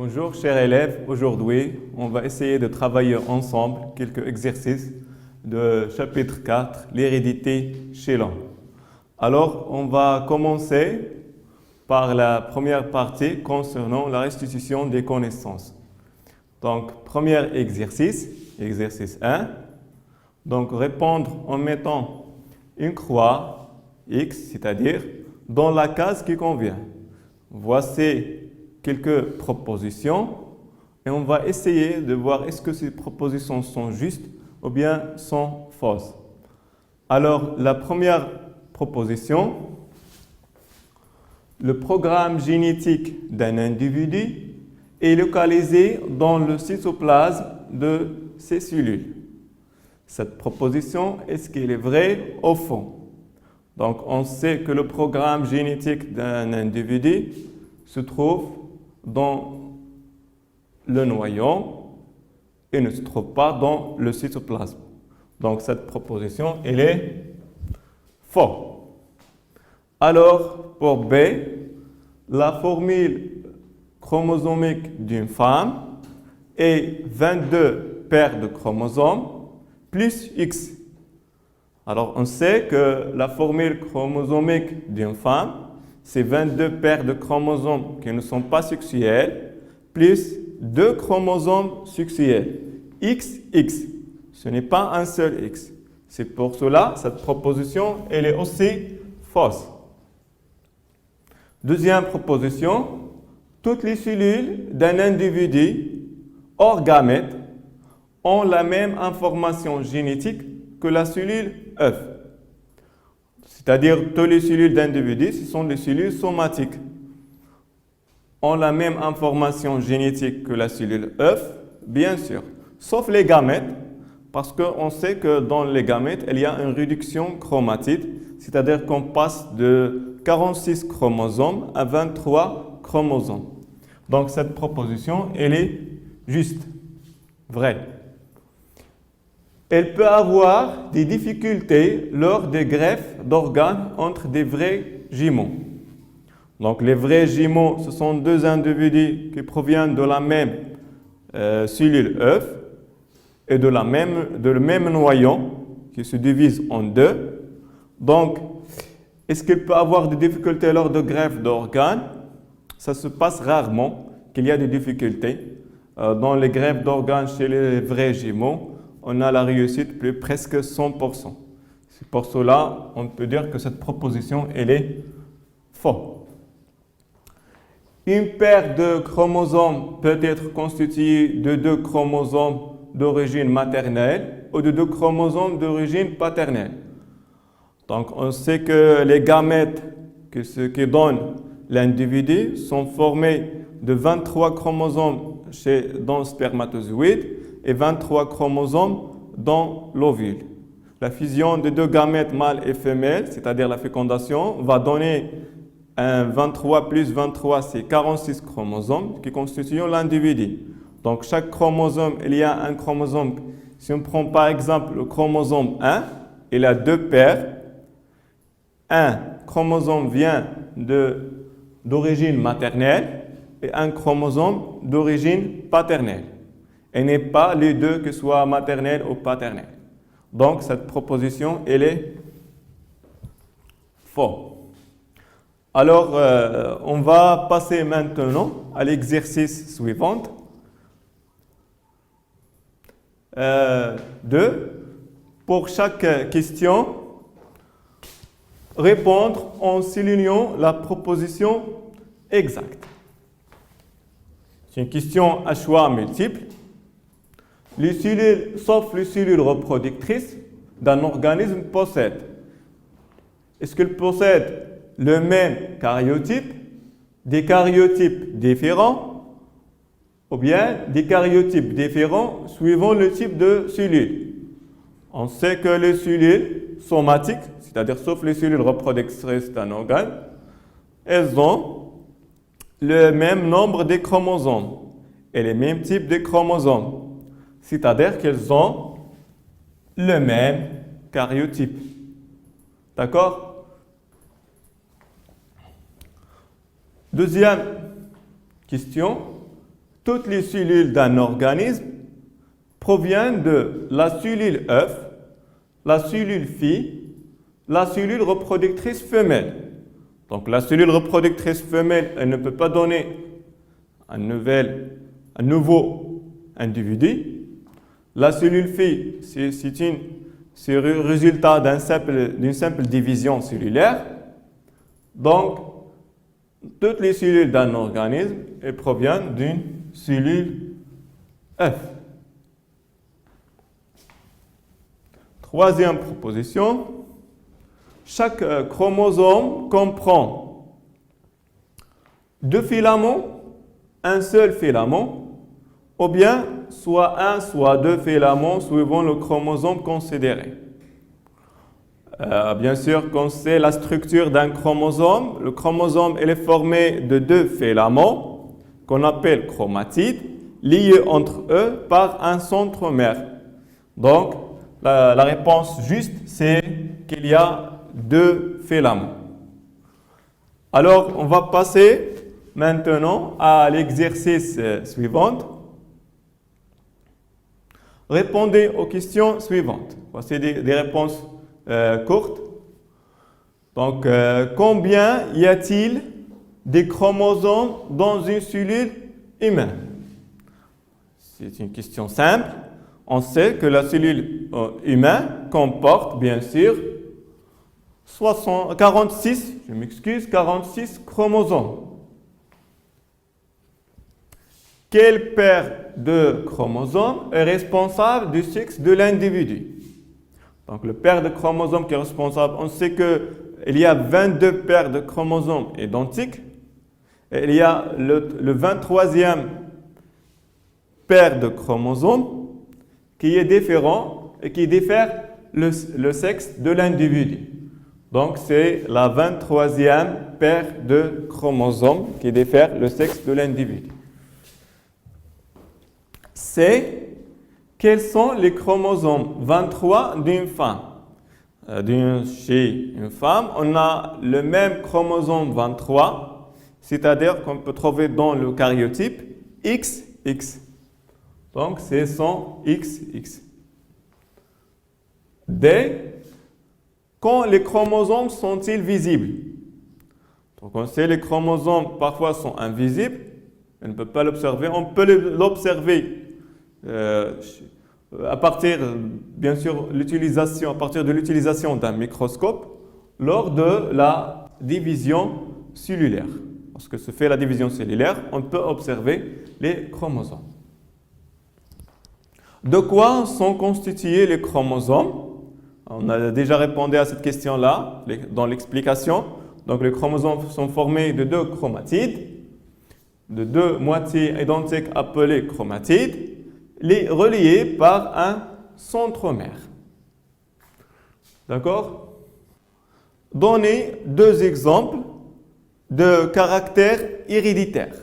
Bonjour chers élèves, aujourd'hui on va essayer de travailler ensemble quelques exercices de chapitre 4, l'hérédité chez l'homme. Alors on va commencer par la première partie concernant la restitution des connaissances. Donc premier exercice, exercice 1, donc répondre en mettant une croix X, c'est-à-dire dans la case qui convient. Voici quelques propositions et on va essayer de voir est-ce que ces propositions sont justes ou bien sont fausses. Alors, la première proposition, le programme génétique d'un individu est localisé dans le cytoplasme de ses cellules. Cette proposition, est-ce qu'elle est vraie ou fausse? Donc, on sait que le programme génétique d'un individu se trouve dans le noyau et ne se trouve pas dans le cytoplasme. Donc, cette proposition, elle est fausse. Alors, pour B, la formule chromosomique d'une femme est 22 paires de chromosomes plus X. Alors, on sait que la formule chromosomique d'une femme, c'est 22 paires de chromosomes qui ne sont pas sexuels, plus 2 chromosomes sexuels, XX. Ce n'est pas un seul X. C'est pour cela, cette proposition, elle est aussi fausse. Deuxième proposition, toutes les cellules d'un individu hors gamète ont la même information génétique que la cellule œuf. C'est-à-dire, toutes les cellules d'individus, ce sont des cellules somatiques, ont la même information génétique que la cellule œuf, bien sûr, sauf les gamètes, parce qu'on sait que dans les gamètes, il y a une réduction chromatide, c'est-à-dire qu'on passe de 46 chromosomes à 23 chromosomes. Donc, cette proposition, elle est juste, vraie. Elle peut avoir des difficultés lors des greffes d'organes entre des vrais jumeaux. Donc, les vrais jumeaux, ce sont deux individus qui proviennent de la même cellule œuf et de le même noyau qui se divise en deux. Donc, est-ce qu'il peut avoir des difficultés lors de greffes d'organes? Ça se passe rarement qu'il y a des difficultés. Dans les greffes d'organes chez les vrais jumeaux, on a la réussite de presque 100%. C'est pour cela on peut dire que cette proposition, elle est fausse. Une paire de chromosomes peut être constituée de 2 chromosomes d'origine maternelle ou de 2 chromosomes d'origine paternelle. Donc, on sait que les gamètes, ce qui donne l'individu, sont formés de 23 chromosomes dans le spermatozoïde et 23 chromosomes dans l'ovule. La fusion de 2 gamètes mâles et femelles, c'est-à-dire la fécondation, va donner un 23 plus 23, c'est 46 chromosomes qui constituent l'individu. Donc, chaque chromosome, il y a un chromosome. Si on prend par exemple le chromosome 1, il a 2 paires. Un chromosome vient d'origine maternelle et un chromosome d'origine paternelle. Et n'est pas les deux, que ce soit maternelle ou paternelle. Donc, cette proposition, elle est fausse. Alors, on va passer maintenant à l'exercice suivant. 2. Pour chaque question, répondre en soulignant la proposition exacte. C'est une question à choix multiple. Les cellules, sauf les cellules reproductrices d'un organisme, possèdent. Est-ce qu'elles possèdent le même karyotype, des karyotypes différents, ou bien des karyotypes différents suivant le type de cellule? On sait que les cellules somatiques, c'est-à-dire sauf les cellules reproductrices d'un organe, elles ont le même nombre de chromosomes et les mêmes types de chromosomes. C'est-à-dire qu'elles ont le même karyotype. D'accord? Deuxième question. toutes les cellules d'un organisme proviennent de la cellule œuf, la cellule fille, la cellule reproductrice femelle. Donc la cellule reproductrice femelle, elle ne peut pas donner un nouveau individu. La cellule fille, c'est le résultat d'une simple division cellulaire. Donc, toutes les cellules d'un organisme elles proviennent d'une cellule œuf. Troisième proposition, chaque chromosome comprend 2 filaments, un seul filament, ou bien soit 1, soit 2 filaments suivant le chromosome considéré. Bien sûr, quand c'est la structure d'un chromosome, le chromosome il est formé de 2 filaments qu'on appelle chromatides, liés entre eux par un centromère. Donc, la réponse juste, c'est qu'il y a 2 filaments. Alors, on va passer maintenant à l'exercice suivant. Répondez aux questions suivantes. Voici des réponses courtes. Donc, combien y a-t-il des chromosomes dans une cellule humaine? C'est une question simple. On sait que la cellule humaine comporte, bien sûr, 46 chromosomes. Quelle paire de chromosomes est responsable du sexe de l'individu? Donc, le paire de chromosomes qui est responsable, on sait qu'il y a 22 paires de chromosomes identiques. Et il y a le 23e paire de chromosomes qui est différent et qui diffère le sexe de l'individu. Donc, c'est la 23e paire de chromosomes qui diffère le sexe de l'individu. C'est quels sont les chromosomes 23 d'une femme. Chez une femme, on a le même chromosome 23, c'est-à-dire qu'on peut trouver dans le karyotype XX. Donc, c'est son XX. D. Quand les chromosomes sont-ils visibles? Donc, on sait que les chromosomes parfois sont invisibles. On ne peut pas l'observer. On peut l'observer à partir, bien sûr, à partir de l'utilisation d'un microscope lors de la division cellulaire. Lorsque se fait la division cellulaire, on peut observer les chromosomes. De quoi sont constitués les chromosomes? On a déjà répondu à cette question-là dans l'explication. Donc, les chromosomes sont formés de 2 chromatides, de 2 moitiés identiques appelées chromatides, reliées par un centromère. D'accord? Donnez 2 exemples de caractères héréditaires.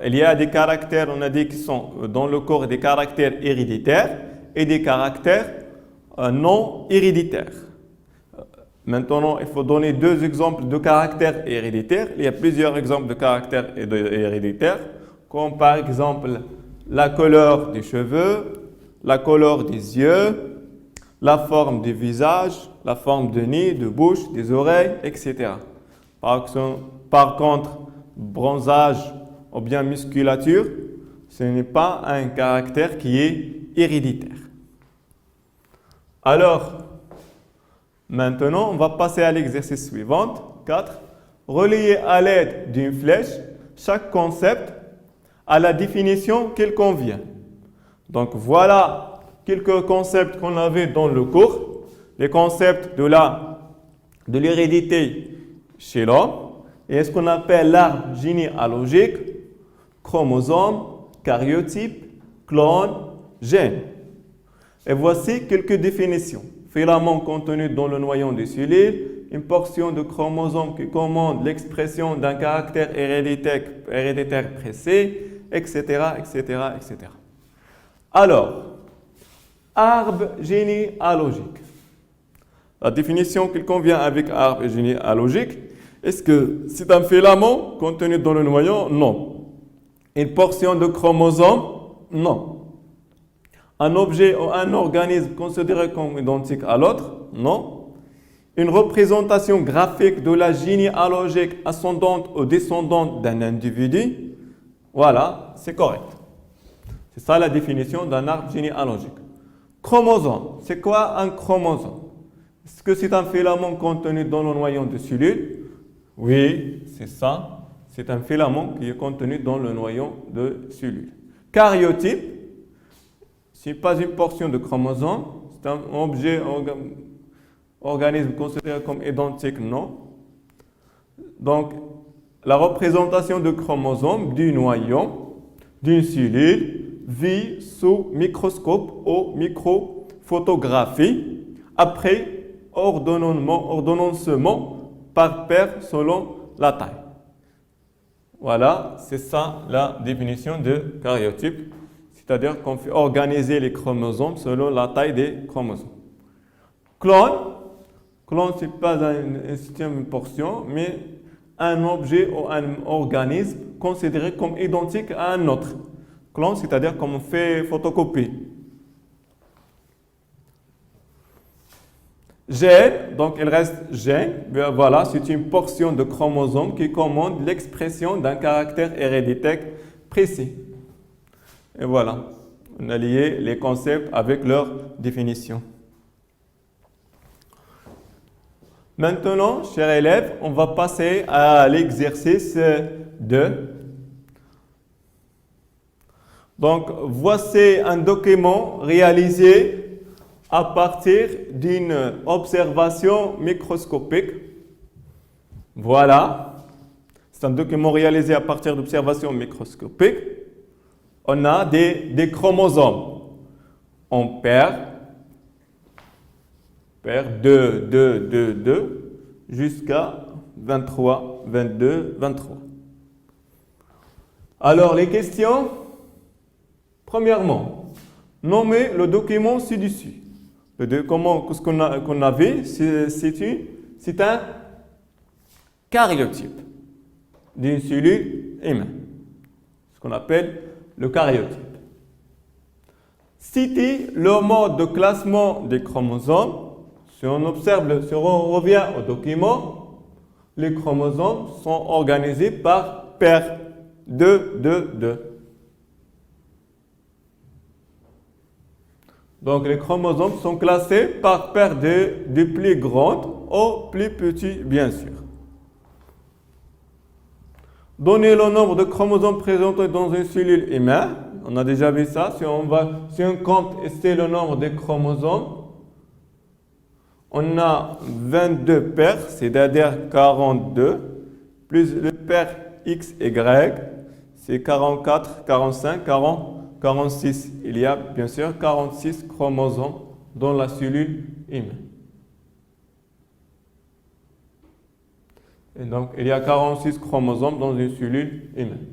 Il y a des caractères, on a dit, qui sont dans le corps des caractères héréditaires et des caractères non héréditaires. Maintenant, il faut donner 2 exemples de caractères héréditaires. Il y a plusieurs exemples de caractères héréditaires, comme par exemple la couleur des cheveux, la couleur des yeux, la forme du visage, la forme du nez, de bouche, des oreilles, etc. Par contre, bronzage ou bien musculature, ce n'est pas un caractère qui est héréditaire. Alors, maintenant, on va passer à l'exercice suivant, 4. Relier à l'aide d'une flèche chaque concept à la définition qu'il convient. Donc, voilà quelques concepts qu'on avait dans le cours. Les concepts de l'hérédité chez l'homme et ce qu'on appelle l'arbre généalogique, chromosome, karyotype, clone, gène. Et voici quelques définitions. Filament contenu dans le noyau des cellules, une portion de chromosome qui commande l'expression d'un caractère héréditaire précis, etc., etc., etc. Alors, arbre généalogique. La définition qu'il convient avec arbre généalogique, est-ce que c'est un filament contenu dans le noyau? Non. Une portion de chromosome? Non. Un objet ou un organisme considéré comme identique à l'autre? Non. Une représentation graphique de la généalogie ascendante ou descendante d'un individu? Voilà, c'est correct. C'est ça la définition d'un arbre généalogique. Chromosome, c'est quoi un chromosome? Est-ce que c'est un filament contenu dans le noyau de cellules? Oui, c'est ça. C'est un filament qui est contenu dans le noyau de cellules. Karyotype, ce n'est pas une portion de chromosome, c'est un objet, organisme considéré comme identique, non. Donc, la représentation de chromosomes du noyau d'une cellule vit sous microscope ou microphotographie après ordonnancement par paire selon la taille. Voilà, c'est ça la définition de karyotype, c'est-à-dire qu'on fait organiser les chromosomes selon la taille des chromosomes. Clone, ce n'est pas un système, une portion, mais un objet ou un organisme considéré comme identique à un autre. Clone, c'est-à-dire qu'on fait photocopie. Gène, donc il reste gène, voilà, c'est une portion de chromosome qui commande l'expression d'un caractère héréditaire précis. Et voilà, on a lié les concepts avec leur définition. Maintenant, chers élèves, on va passer à l'exercice 2. Donc, voici un document réalisé à partir d'une observation microscopique. Voilà. C'est un document réalisé à partir d'observations microscopiques. On a des chromosomes. On perd 2, jusqu'à 23, 22, 23. Alors, les questions. Premièrement, nommez le document ci-dessus. Le document qu'on a vu, c'est un karyotype d'une cellule humaine, ce qu'on appelle le karyotype. Citez le mode de classement des chromosomes. Si on revient au document, les chromosomes sont organisés par paire 2, 2, 2. Donc, les chromosomes sont classés par paire de plus grandes au plus petit, bien sûr. Donnez le nombre de chromosomes présentés dans une cellule humaine. On a déjà vu ça. Si on compte ici le nombre de chromosomes, on a 22 paires, c'est-à-dire 42, plus le paire XY, c'est 44, 45, 46. Il y a bien sûr 46 chromosomes dans la cellule humaine. Et donc, il y a 46 chromosomes dans une cellule humaine.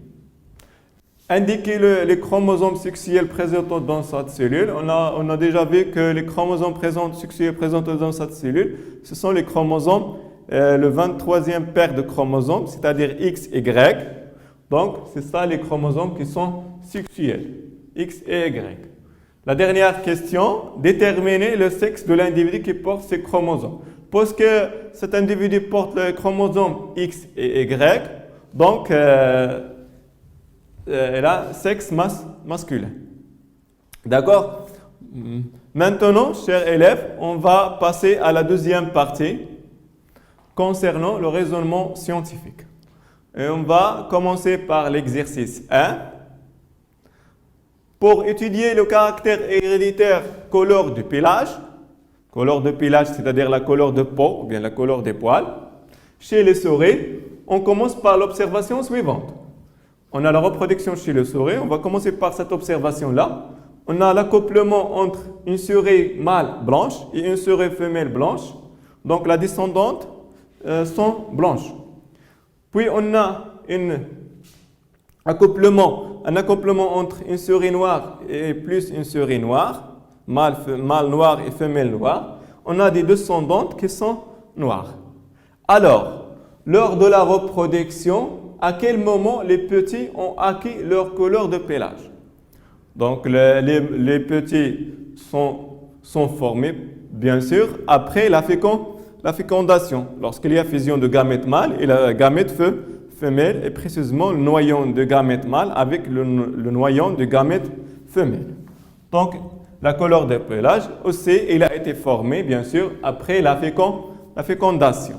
Indiquez les chromosomes sexuels présents dans cette cellule. On a déjà vu que les chromosomes sexuels présents dans cette cellule, ce sont les chromosomes, le 23e paire de chromosomes, c'est-à-dire X et Y. Donc, c'est ça les chromosomes qui sont sexuels, X et Y. La dernière question, déterminer le sexe de l'individu qui porte ces chromosomes. Parce que cet individu porte le chromosome X et Y, donc elle a sexe masculin. D'accord? Maintenant, chers élèves, on va passer à la deuxième partie concernant le raisonnement scientifique. Et on va commencer par l'exercice 1. Pour étudier le caractère héréditaire couleur du pelage, c'est-à-dire la couleur de peau ou bien la couleur des poils, chez les souris, on commence par l'observation suivante. On a la reproduction chez les souris, on va commencer par cette observation-là. On a l'accouplement entre une souris mâle blanche et une souris femelle blanche. Donc la descendante sont blanches. Puis on a un accouplement entre une souris noire et plus une souris noire, mâle noir et femelle noire. On a des descendantes qui sont noires. Alors, lors de la reproduction, à quel moment les petits ont acquis leur couleur de pelage. Donc, les petits sont formés, bien sûr, après la fécondation. Lorsqu'il y a fusion de gamètes mâles et la gamète femelle, et précisément le noyau de gamète mâle avec le noyau de gamète femelle. Donc, la couleur de pelage aussi, il a été formé, bien sûr, après la fécondation.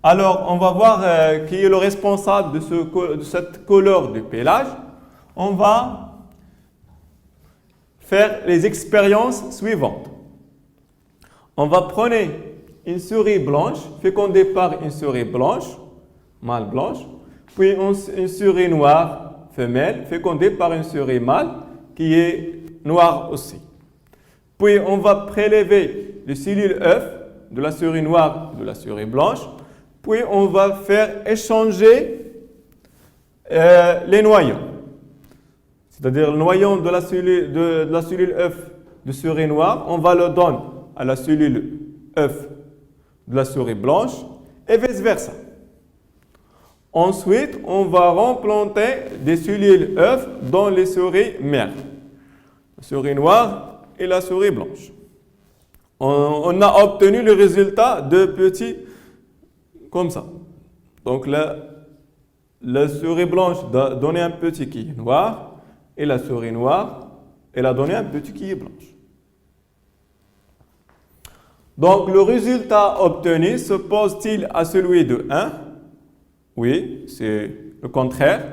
Alors, on va voir qui est le responsable de cette couleur de pelage. On va faire les expériences suivantes. On va prendre une souris blanche, fécondée par une souris blanche, mâle blanche, puis une souris noire, femelle, fécondée par une souris mâle, qui est noire aussi. Puis on va prélever les cellules œufs de la souris noire et de la souris blanche, puis on va faire échanger les noyaux. C'est-à-dire le noyau de la cellule œuf de souris noire, on va le donner à la cellule œuf de la souris blanche et vice-versa. Ensuite, on va replanter des cellules œufs dans les souris mères, la souris noire et la souris blanche. On a obtenu le résultat de petits comme ça. Donc la souris blanche a donné un petit qui est noir et la souris noire, elle a donné un petit qui est blanche. Donc le résultat obtenu s'oppose-t-il à celui de 1? Oui, c'est le contraire.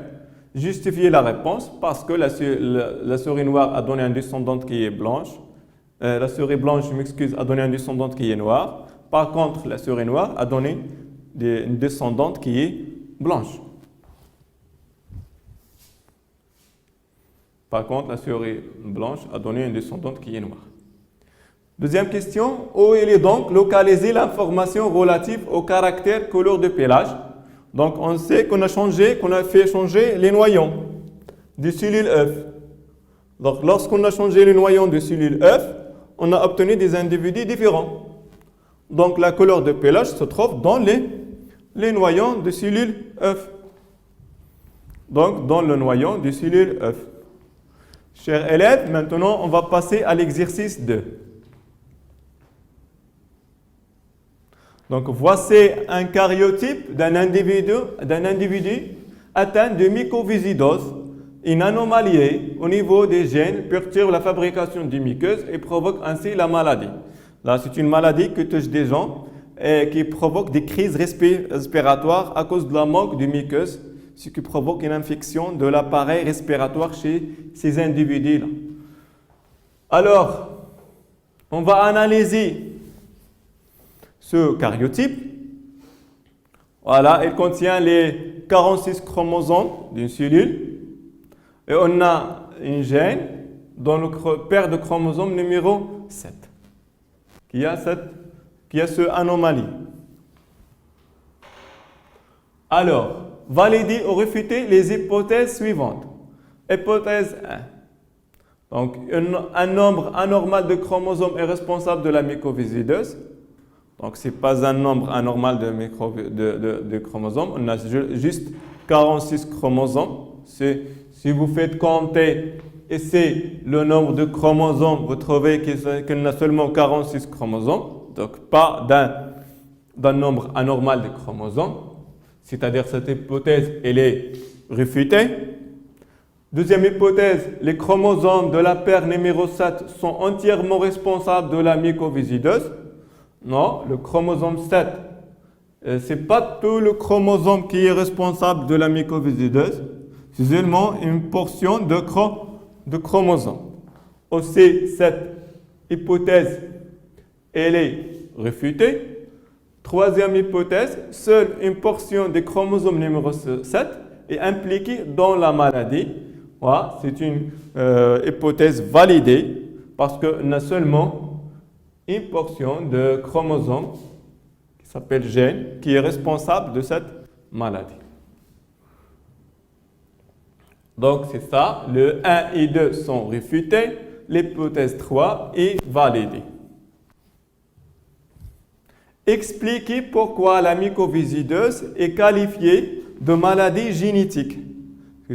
Justifiez la réponse parce que la souris noire a donné un descendant qui est blanche. La souris blanche, je m'excuse, a donné un descendant qui est noir. Par contre, la souris noire a donné une descendante qui est blanche. Par contre, la souris blanche a donné une descendante qui est noire. Deuxième question, où il est donc localisée l'information relative au caractère couleur de pelage? Donc, on sait qu'on a fait changer les noyaux des cellules œufs. Donc, lorsqu'on a changé les noyaux des cellules œufs, on a obtenu des individus différents. Donc, la couleur de pelage se trouve dans les noyaux de cellules œufs. Donc, dans le noyau des cellules œufs. Chers élèves, maintenant, on va passer à l'exercice 2. Donc, voici un karyotype d'un individu atteint de mycoviscidose. Une anomalie au niveau des gènes perturbe la fabrication des muqueuses et provoque ainsi la maladie. Là, c'est une maladie qui touche des gens et qui provoque des crises respiratoires à cause de la manque de muqueuses, ce qui provoque une infection de l'appareil respiratoire chez ces individus-là. Alors, on va analyser ce karyotype. Voilà, il contient les 46 chromosomes d'une cellule. Et on a une gène dans le paire de chromosomes numéro 7, qui a cette anomalie. Alors, valider ou réfuter les hypothèses suivantes. Hypothèse 1. Donc, un nombre anormal de chromosomes est responsable de la mycoviscidose. Donc, ce n'est pas un nombre anormal de chromosomes. On a juste 46 chromosomes. Si vous faites compter et c'est le nombre de chromosomes, vous trouvez qu'il n'a seulement 46 chromosomes. Donc, pas d'un nombre anormal de chromosomes. C'est-à-dire cette hypothèse, elle est réfutée. Deuxième hypothèse, les chromosomes de la paire numéro 7 sont entièrement responsables de la mycoviscidose. Non, le chromosome 7, ce n'est pas tout le chromosome qui est responsable de la mycoviscidose. C'est seulement une portion de chromosome. Aussi, cette hypothèse, elle est réfutée. Troisième hypothèse, seule une portion des chromosomes numéro 7 est impliquée dans la maladie. Voilà, c'est une hypothèse validée parce qu'on a seulement une portion de chromosome qui s'appelle gène qui est responsable de cette maladie. Donc, c'est ça. Le 1 et 2 sont réfutés. L'hypothèse 3 est validée. Expliquez pourquoi la mycoviscidose est qualifiée de maladie génétique.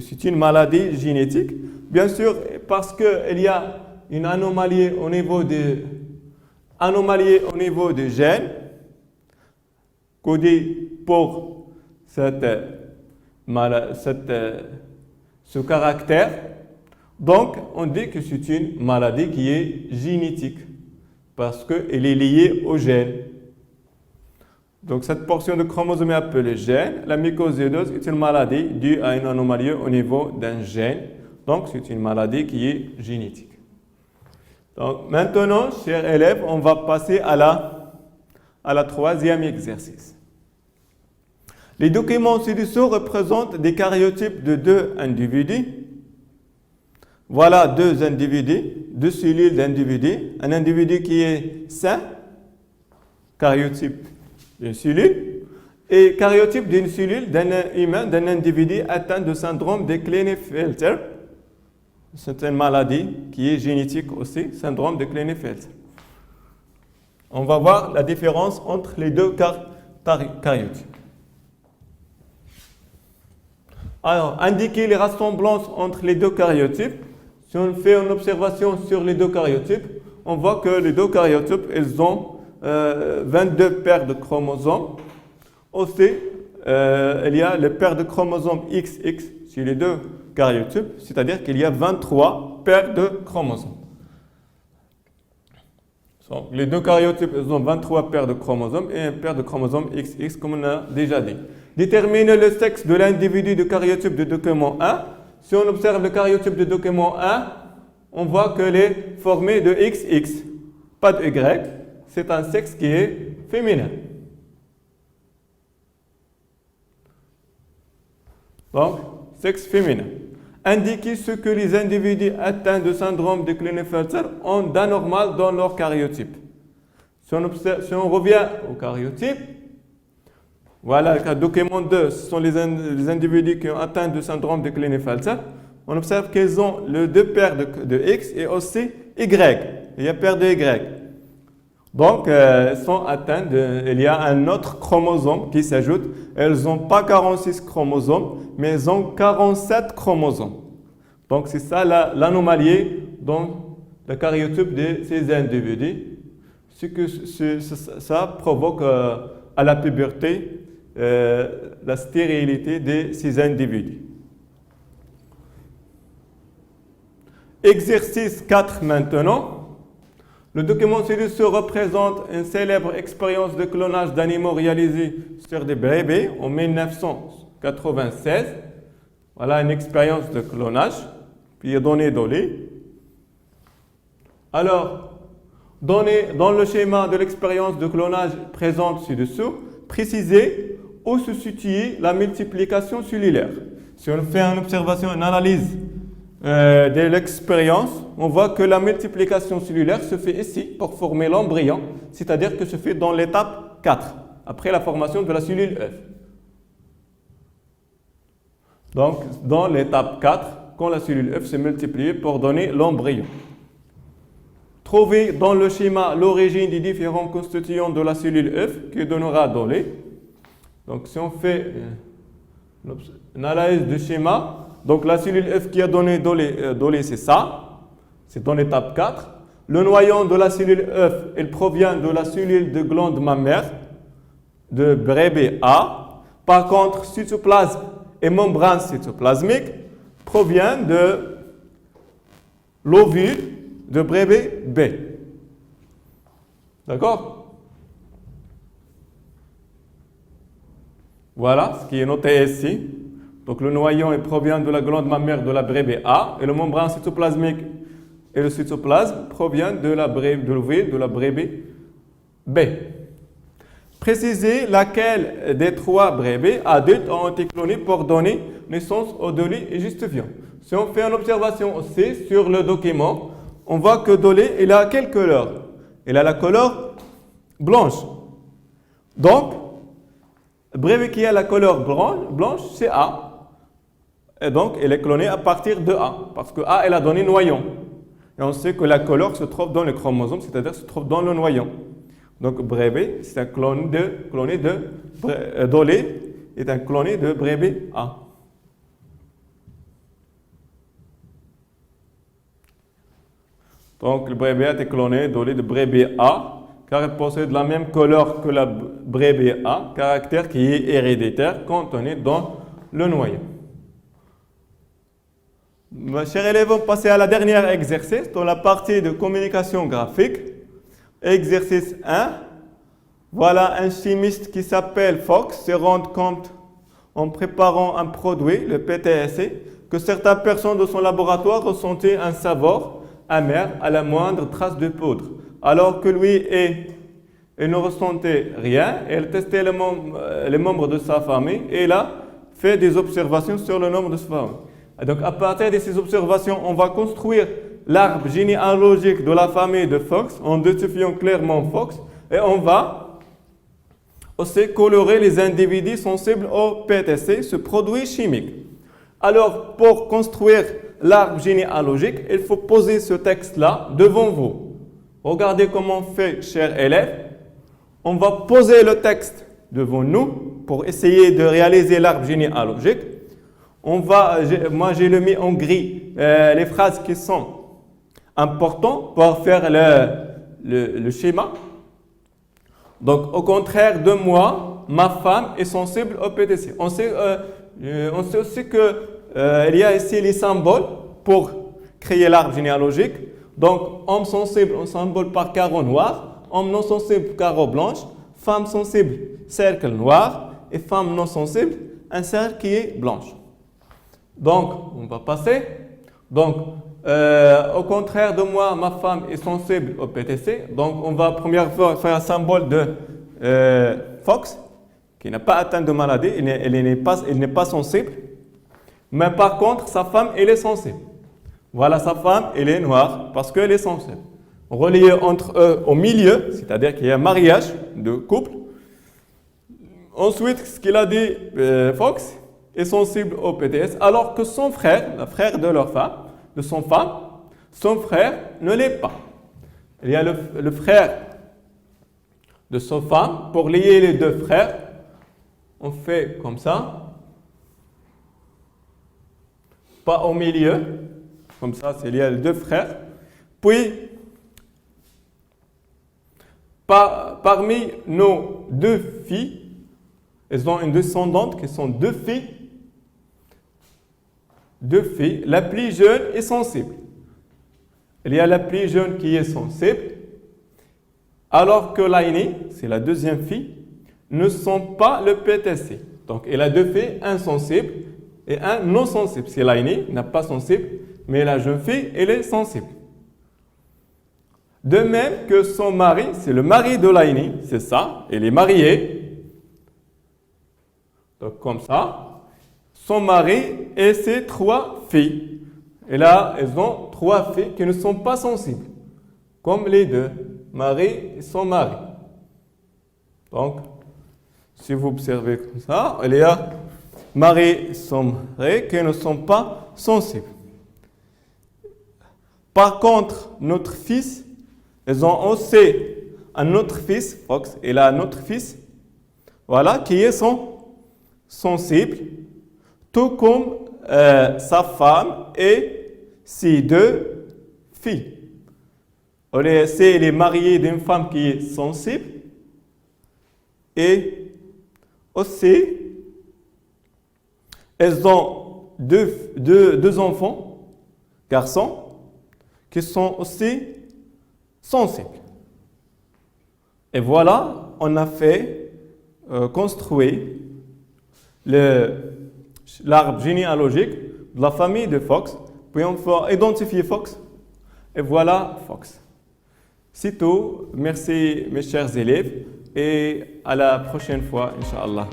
C'est une maladie génétique, bien sûr, parce qu'il y a une anomalie au niveau des gènes codés pour ce caractère. Donc, on dit que c'est une maladie qui est génétique parce qu'elle est liée au gène. Donc, cette portion de chromosome est appelée gène. La mycosiodose est une maladie due à une anomalie au niveau d'un gène. Donc, c'est une maladie qui est génétique. Donc, maintenant, chers élèves, on va passer à la troisième exercice. Les documents ci-dessous représentent des karyotypes de deux individus. Voilà deux individus, deux cellules d'individus. Un individu qui est sain, karyotype d'une cellule, et karyotype d'une cellule d'un humain, d'un individu atteint de syndrome de Klinefelter. C'est une maladie qui est génétique aussi, syndrome de Klinefelter. On va voir la différence entre les deux karyotypes. Alors, indiquer les ressemblances entre les deux karyotypes. Si on fait une observation sur les deux karyotypes, on voit que les deux karyotypes, ils ont 22 paires de chromosomes. Aussi, il y a les paires de chromosomes XX sur les deux karyotypes, c'est-à-dire qu'il y a 23 paires de chromosomes. Donc, les deux karyotypes, ils ont 23 paires de chromosomes et une paire de chromosomes XX, comme on a déjà dit. Déterminer le sexe de l'individu du karyotype de document 1. Si on observe le karyotype de document 1, on voit qu'il est formé de XX, pas de Y. C'est un sexe qui est féminin. Donc, sexe féminin. Indiquer ce que les individus atteints de syndrome de Klinefelter ont d'anormal dans leur karyotype. Si on revient au karyotype, voilà le document 2, ce sont les individus qui ont atteint de syndrome de Klinefelter. On observe qu'ils ont les deux paires de X et aussi Y. Il y a paire de Y. Donc, ils sont atteints il y a un autre chromosome qui s'ajoute. Elles n'ont pas 46 chromosomes, mais elles ont 47 chromosomes. Donc, c'est ça l'anomalie dans le karyotype de ces individus. Ce que ça provoque à la puberté la stérilité de ces individus. Exercice 4 maintenant. Le document ci-dessus représente une célèbre expérience de clonage d'animaux réalisée sur des bébés en 1996. Voilà une expérience de clonage, puis données Dolly. Alors, dans le schéma de l'expérience de clonage présente ci-dessous, précisez où se situe la multiplication cellulaire. Si on fait une observation, une analyse de l'expérience, on voit que la multiplication cellulaire se fait ici pour former l'embryon, c'est-à-dire que se fait dans l'étape 4, après la formation de la cellule œuf. Donc, dans l'étape 4, quand la cellule œuf se multiplie pour donner l'embryon. Trouvez dans le schéma l'origine des différents constituants de la cellule œuf qui donnera Dolly. Donc, si on fait une analyse du schéma, donc la cellule œuf qui a donné Dolly, c'est ça, c'est dans l'étape 4. Le noyau de la cellule œuf, il provient de la cellule de glande mammaire de bébé A. Par contre, cytoplasme et membrane cytoplasmique proviennent de l'ovule de bébé B. D'accord? Voilà ce qui est noté ici. Donc le noyau provient de la glande mammaire de la bébé A et le membrane cytoplasmique et le cytoplasme proviennent de l'ovule de la bébé B. Précisez laquelle des trois bébés adultes ont été clonés pour donner naissance au Dolly et justifiant. Si on fait une observation aussi sur le document, on voit que Dolly, il a quelle couleur? Il a la couleur blanche. Donc, bébé qui a la couleur blanche, c'est A. Et donc, elle est clonée à partir de A, parce que A, elle a donné noyau. Et on sait que la couleur se trouve dans le chromosome, c'est-à-dire se trouve dans le noyau. Donc, bébé, c'est un cloné de Dolly. est un cloné de bébé A. Donc, le bébé A est cloné de bébé A, car il possède la même couleur que la bébé A, caractère qui est héréditaire contenu dans le noyau. Mes chers élèves, on va passer à la dernière exercice, dans la partie de communication graphique. Exercice 1. Voilà un chimiste qui s'appelle Fox se rend compte en préparant un produit, le PTSC, que certaines personnes de son laboratoire ressentaient un saveur amer à la moindre trace de poudre, alors que lui il ne ressentait rien. Il testait les membres de sa famille et il a fait des observations sur le nombre de sa famille. Donc à partir de ces observations, on va construire l'arbre généalogique de la famille de Fox en identifiant clairement Fox et on va aussi colorer les individus sensibles au PTC, ce produit chimique. Alors pour construire l'arbre généalogique, il faut poser ce texte-là devant vous. Regardez comment on fait, chers élèves. On va poser le texte devant nous pour essayer de réaliser l'arbre généalogique. Moi, j'ai le mis en gris les phrases qui sont importantes pour faire le schéma. Donc, au contraire de moi, ma femme est sensible au PTC. On sait aussi qu'il y a ici les symboles pour créer l'arbre généalogique. Donc, homme sensible, un symbole par carreau noir. Homme non sensible, carreau blanche. Femme sensible, cercle noir. Et femme non sensible, un cercle qui est blanche. Donc, on va passer. Donc, au contraire de moi, ma femme est sensible au PTC. Donc, on va première fois faire un symbole de Fox, qui n'a pas atteint de maladie, il n'est pas sensible. Mais par contre, sa femme, elle est sensible. Voilà, sa femme, elle est noire parce qu'elle est sensible. Relié entre eux au milieu, c'est-à-dire qu'il y a un mariage de couple. Ensuite, ce qu'il a dit, Fox est sensible au PTS, alors que son frère, le frère de son femme, son frère ne l'est pas. Il y a le frère de sa femme. Pour lier les deux frères, on fait comme ça. Pas au milieu. Comme ça, c'est lié les deux frères. Puis, parmi nos deux filles, elles ont une descendante qui sont deux filles. La plus jeune est sensible. Il y a la plus jeune qui est sensible, alors que l'aînée, c'est la deuxième fille, ne sont pas le PTC. Donc, elle a deux filles, un sensible et un non sensible. C'est l'aînée, n'a pas sensible, mais la jeune fille, elle est sensible. De même que son mari, c'est le mari de l'aînée, c'est ça, elle est mariée. Donc, comme ça. Son mari et ses trois filles. Et là, elles ont trois filles qui ne sont pas sensibles, comme les deux, mari et son mari. Donc, si vous observez comme ça, il y a mari et son mari qui ne sont pas sensibles. Par contre, notre fils, ils ont aussi un autre fils, Fox, il a un autre fils, voilà, qui est sensible, tout comme sa femme et ses deux filles. Il est marié d'une femme qui est sensible et aussi, elles ont deux enfants, garçons, qui sont aussi sensibles. Et voilà, on a fait construire l'arbre généalogique de la famille de Fox, puis on va identifier Fox, et voilà Fox. C'est tout. Merci mes chers élèves, et à la prochaine fois, Inch'Allah.